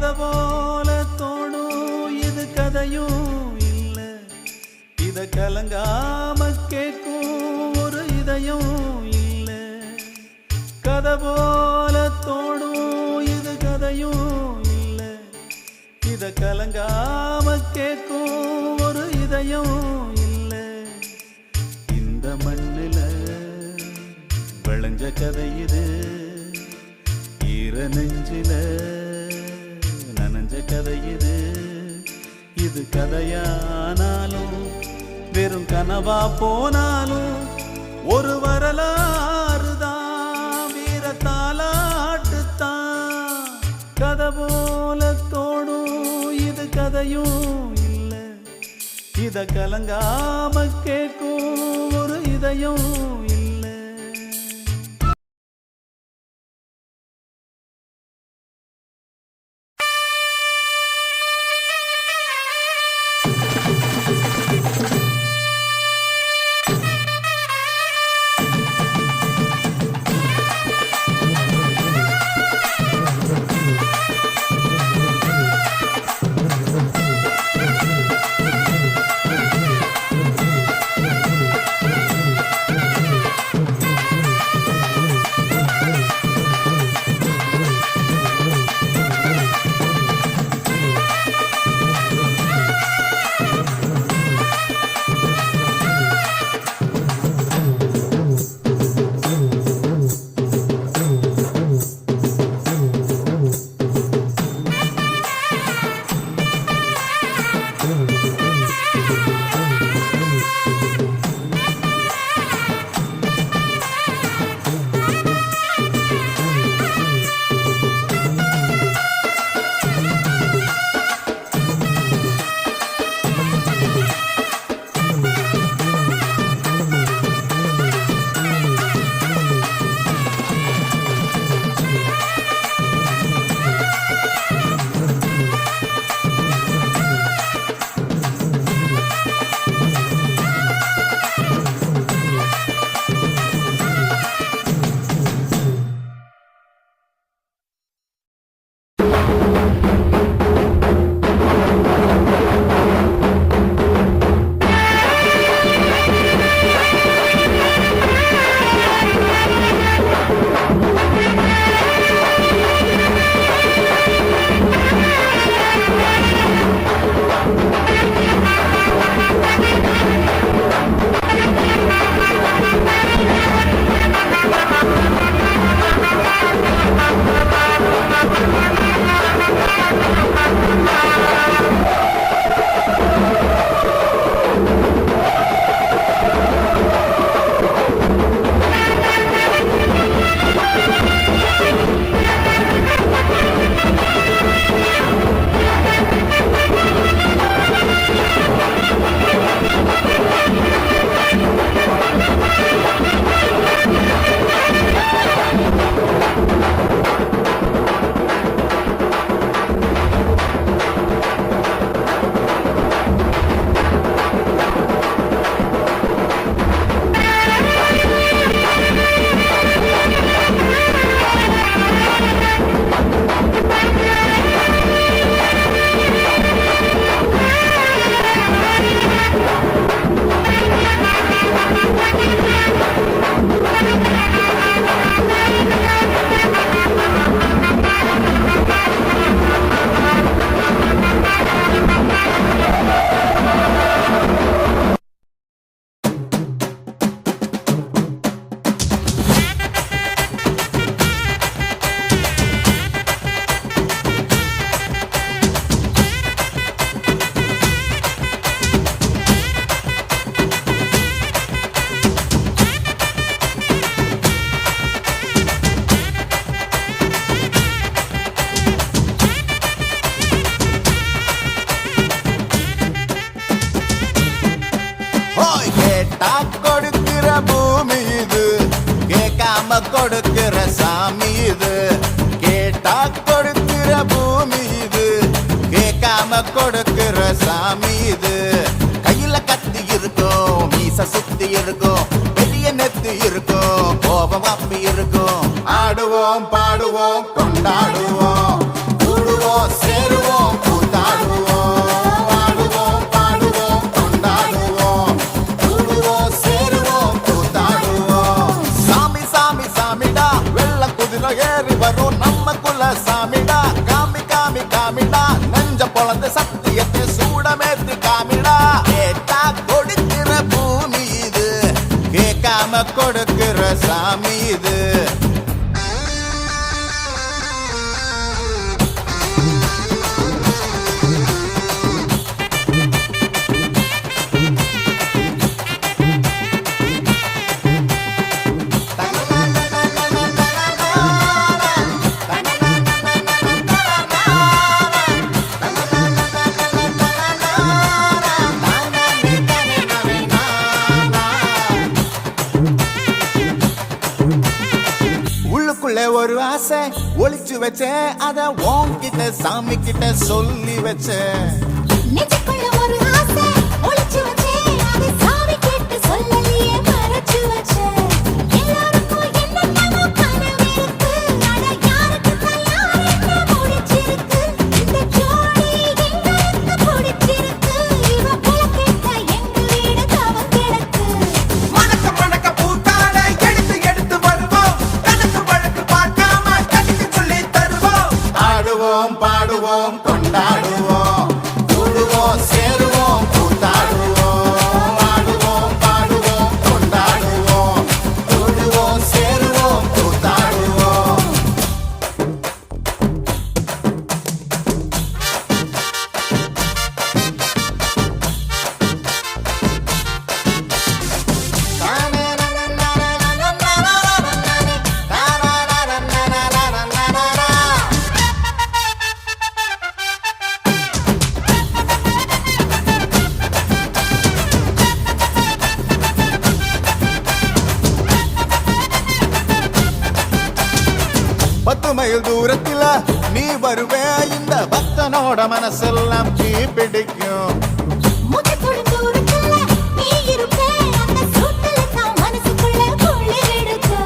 கதை போல தோணும் இது கதையும் இல்ல, இத கலங்காம கேட்கும் ஒரு இதயம் இல்ல. கதை போல தோணும் இது கதையும் இல்ல, இத கலங்காம கேட்கும் ஒரு இதயம் இல்ல. இந்த மண்ணில விளைஞ்ச கதை இது, ஈர நெஞ்சில நனைஞ்ச கதை இது. இது கதையானாலும் வெறும் கனவா போனாலும் ஒரு வரலாறுதான், வீரத்தாலாட்டுத்தான். கதை போல தோணும் இது கதையும் இல்ல, இத கலங்காம கேட்கும் ஒரு இதயம் இல்ல. கொடுக்கிற சாமி இது, கேட்டா கொடுக்கிற பூமி இது, கேட்காம கொடுக்கிற சாமி இது. கையில கத்தி இருக்கும், மீச சுத்தி இருக்கும், பெரிய நெத்தி இருக்கும், கோபம் அப்பி இருக்கும். ஆடுவோம் பாடுவோம் கொண்டாடுவோம், கூடுவோம் இது. உள்ளுக்குள்ள ஒரு ஆசை ஒளிச்சு வச்சேன், அத உன்கிட்ட சாமி கிட்ட சொல்லி வச்சேன். நெஞ்சுக்குள்ள ஒரு ஆசை ஒளிச்சு வச்சேன், அதை சாமி கிட்ட சொல்லலையே மறைச்சு வச்சேன். எல்லாருக்கும் என்னென்னமோ கனவு இருக்கு, ஆனா யாருக்கு யார் என்ன முடிச்சிருக்கு. இந்த ஜோடி எங்களுக்கு பிடிச்சிருக்கு, இவ புலக்கிட்ட எங்க வீடு தவம் கிடக்கு. மணக்க மணக்க பூத்தாட எடுத்து எடுத்து வருவோம், கணக்கு வழக்கு பார்க்காம கட்டிக்கு சொல்லி தருவோம். ஆடுவோம் பாடுவோம் கொண்டாடுவோம், கூடுவோம் சேருவோம் கூத்தாடுவோம். ஆடுவோம் பாடுவோம் கொண்டாடுவோம், கூடுவோம் சேருவோம் கூத்தாடுவோம். பத்து மைல் தூரத்தில நீ வருவே, இந்த பக்தனோட மனசெல்லாம் தீ பிடிக்கும். மூச்சுக்குள்ள தூரத்துல நீ இருப்ப, அந்த சூட்டுல தான் மனசுக்குள்ள குளிர் எடுக்கு.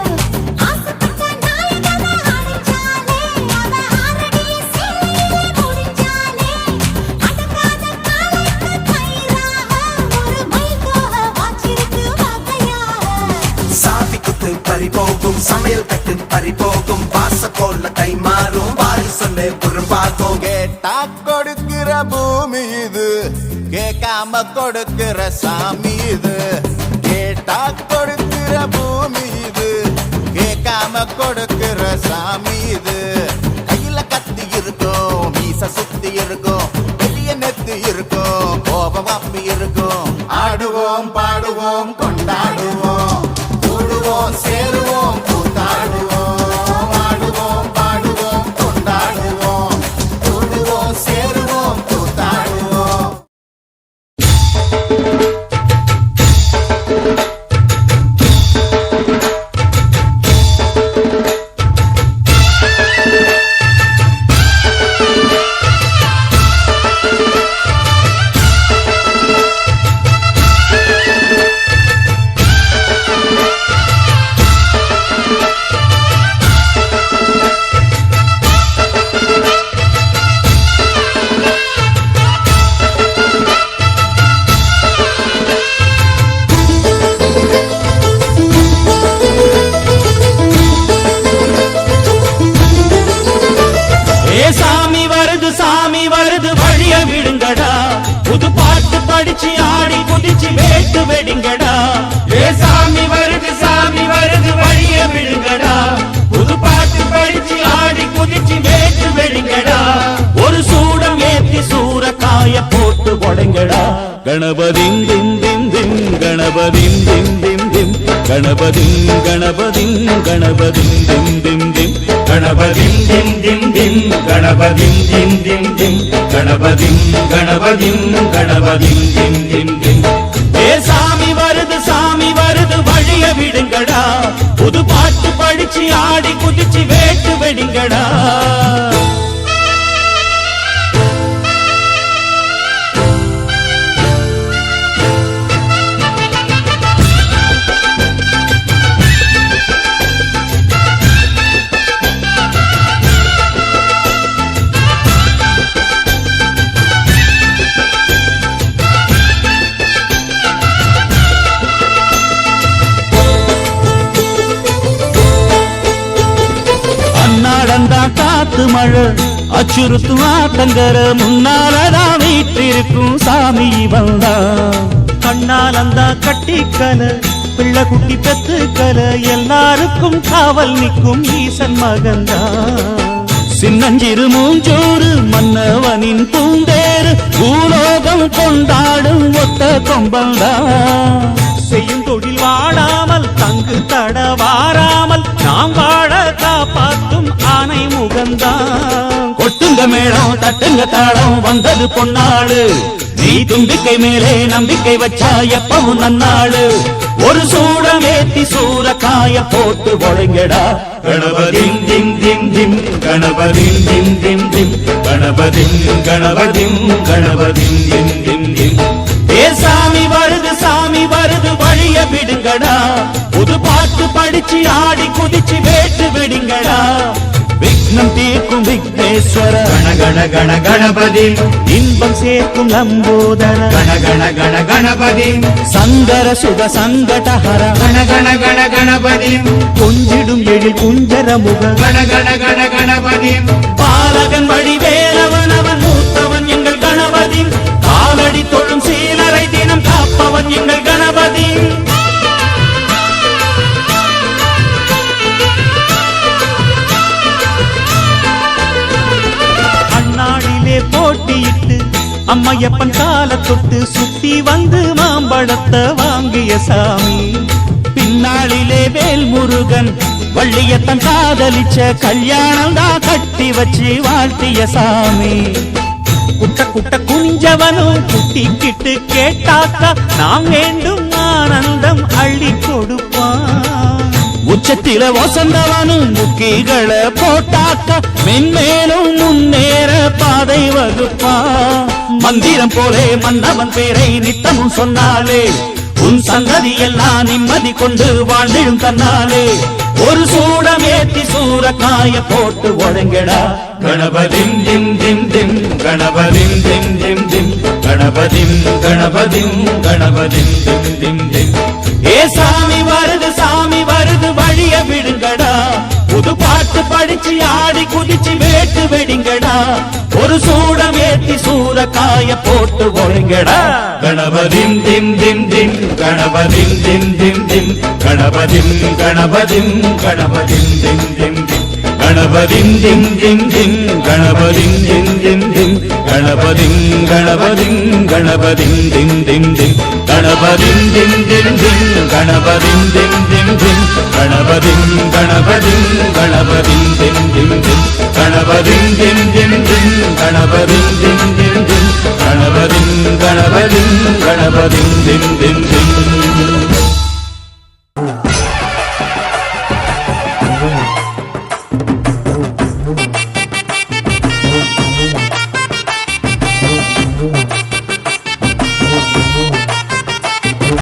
ஆசைப்பட்ட நாயகனை அடைஞ்சாலே, அவ ஆறடி சேலையிலே முடிஞ்சாலே, அடங்காத காலைக்கு கயிறாக ஒரு மயில் தோகை வாச்சிருக்கு வகையாக. சாவி குத்து பறி போகும், சமையல் கட்டு பறி போகும், வாச போல கை மாறும், வாரி சொல்ல உருவாகும். கேட்டா கொடுக்கிற பூமி இது, கேட்காம கொடுக்கிற சாமி இது. கேட்டா கொடுக்கிற பூமி இது, கேட்காம கொடுக்கிற சாமி இது. கையில கத்தி இருக்கும், மீச சுத்தி இருக்கும், பெரிய நெத்தி இருக்கும், கோபம் அப்பி இருக்கும். ஆடுவோம் பாடுவோம் கொண்டாடுவோம், கூடுவோம் சேருவோம் கூத்தாடுவோம். ஆடுவோம் பாடுவோம் கொண்டாடுவோம், கூடுவோம் சேருவோம் கூத்தாடுவோம். சாமி வருது வழிய விடுங்கடா, புது பாட்டு படிச்சு ஆடி குதிச்சு வேட்டு வெடிங்கடா. ஏ சாமி வருது வழிய விடுங்கடா, புது பாட்டு படிச்சு ஆடி குதிச்சு வேட்டு வெடிங்கடா. ஒரு சூடம் ஏத்தி சூரக்காய போட்டு உடைங்கடா. கணபதிம் திம் திம் திம் கணபதிம் திம் திம் திம் கணபதிம் கணபதிம் கணபதிம் திம் திம் திம் கணபதிம் திம் திம் திம் கணபதிம் திம் திம் திம் கணபதிம் கணபதிம் கணபதிம் திம் திம் திம். ஏ சாமி வருது வழிய விடுங்கடா, புது பாட்டு படிச்சு ஆடி குதிச்சு வேட்டு வெடிங்கடா. காத்து மழை அச்சுறுத்தும் ஆத்தங்கர முன்னாலதான் வீட்டிருக்கும் சாமி வந்தா. கண்ணால் அந்த கட்டிக்கல பிள்ளை குட்டி பெத்துக்கல எல்லாருக்கும் காவல் நிற்கும் ஈசன் மகன்தான். சின்னஞ்சிறு மூஞ்சோறு மன்னவனின் பூந்தேறு பூலோகம் கொண்டாடும் ஒத்த கொம்பல்தான். செய்யும் தொழில் வாடாமல் தங்கு தட வாராமல் நாம் வாழ காப்பாற்றும் ஆனை முகந்தான். கொட்டுங்க மேளம் தட்டுங்க தாளம் வந்தது பொன்னாடு, நீ தும்பிக்கை மேலே நம்பிக்கை வச்சா எப்பவும் நன்னாடு. ஒரு சூடமேத்தி சூரக்காய போட்டு ஒழுங்கடா. கணபதிம் திம் திம் திம் கணபதிம் திம் திம் திம் கணபதிம் கணபதிம் கணபதிம் திம் திம் திம். ஏ சாமி வருது வழிய விடுங்கடா. புது பாட்டு படிச்சு ஆடி குதிச்சு வேட்டு விடுங்கடா. விக்னம் தீர்க்கும் விக்னேஸ்வர கண கண கண கணபதி, இன்பம் சேர்க்கும் லம்போதர கண கண கண கணபதி, சங்கர சுக சங்கடஹர கண கண கண கணபதி, கொஞ்சிடும் எழில் குஞ்சர முக கண கண கண கணபதி, பாலகன் வடிவேலவன் அவன் மூத்தவன் எங்கள் கணபதி. காலடி தொழும் சீலரை தினம் காப்பவன் எங்கள் கணபதி. அண்ணாடிலே போட்டியிட்டு அம்மையப்பன் கால தொட்டு சுத்தி வந்து மாம்பழத்தை வாங்கிய சாமி. பின்னாளிலே வேல் முருகன் வள்ளியத்தன் காதலிச்ச கல்யாணம் தான் கட்டி வச்சு வாழ்த்திய சாமி. குட்ட குட்ட குஞ்சவனும் குட்டிக்கிட்டு கேட்டாக்கா நாம் வேண்டும் ஆனந்தம் அள்ளி கொடுப்பான். உச்சத்தில வசந்தவனும் முக்கிகளை போட்டாக்கா மென்மேலும் முன்னேற பாதை வகுப்பான். மந்திரம் போலே மன்னவன் பேரை நித்தமும் சொன்னாலே உன் சந்ததி எல்லாம் நிம்மதி கொண்டு வாழ்ந்திடும் தன்னாலே. ஒரு சூடமேத்தி சூரக்காய போட்டு ஒழுங்கடா. கணபதிம் திம் திம் திம் கணபதிம் திம் திம் திம் கணபதிம் கணபதிம் கணபதிம் திம் திம் திம். ஏ சாமி வருது வழிய விடுங்கடா. புது பாட்டு படிச்சு ஆடி குதிச்சு வேட்டு வெடிங்கடா. ஒரு சூடமேத்தி சூரக்காய போட்டு ஒழுங்கடா. கணபதிம் திம் திம் திம் கணபதிம் திம் திம் திம் கணபதிம் கணபதிம் கணபதிம் திம் திம் திம் கணபதிம் திம் திம் திம் கணபதிம் திம் திம் திம் கணபதிம் கணபதிம் கணபதிம் திம் திம் திம் கணபதிம் திம் திம் திம் கணபதிம் திம் திம் திம் கணபதிம் கணபதிம் கணபதிம் திம் திம் திம் கணபதிம் திம் திம் திம் கணபதிம் திம் திம் திம் கணபதிம் கணபதிம் கணபதிம் திம் திம் திம்.